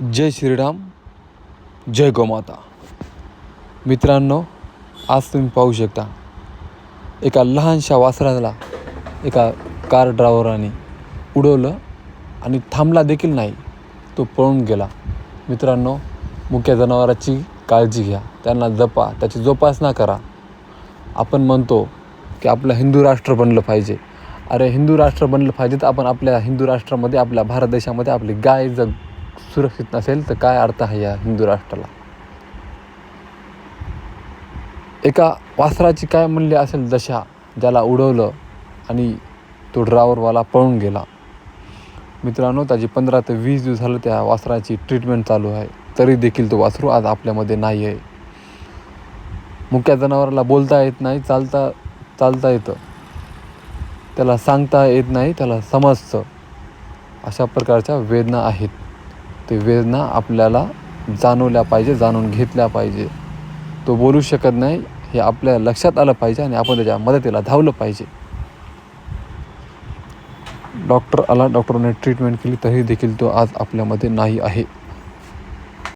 जय श्रीराम, जय गोमाता. मित्रांनो, आज तुम्ही पाहू शकता एका लहानशा वासराला एका कार ड्रायव्हराने उडवलं आणि थांबला देखील नाही, तो पळून गेला. मित्रांनो, मुक्या जनावराची काळजी घ्या, त्यांना जपा, त्याची जोपासना करा. आपण म्हणतो की आपलं हिंदू राष्ट्र बनलं पाहिजे. अरे, हिंदू राष्ट्र बनलं पाहिजे तर आपण आपल्या हिंदू राष्ट्रामध्ये, आपल्या भारत देशामध्ये आपली गाय जर सुरक्षित नसेल तर काय अर्थ आहे या हिंदू राष्ट्राला. एका वासराची काय मूल्य असेल दशा, ज्याला उडवलं आणि तो ड्रायव्हरवाला पळून गेला. मित्रांनो, त्याची 15 ते 20 दिवस झालं त्या वासराची ट्रीटमेंट चालू आहे, तरी देखील तो वासरू आज आपल्यामध्ये नाही आहे. मुक्या जनावराला बोलता येत नाही, चालता येतं, त्याला सांगता येत नाही, त्याला समजतं. अशा प्रकारच्या वेदना आहेत. ते वेदना आपल्याला जाणवल्या पाहिजे, जाणून घेतल्या पाहिजे. तो बोलू शकत नाही हे आपल्या लक्षात आलं पाहिजे आणि आपण त्याच्या मदतीला धावलं पाहिजे. डॉक्टर आला, डॉक्टरने ट्रीटमेंट केली, तरी देखील तो आज आपल्यामध्ये नाही आहे.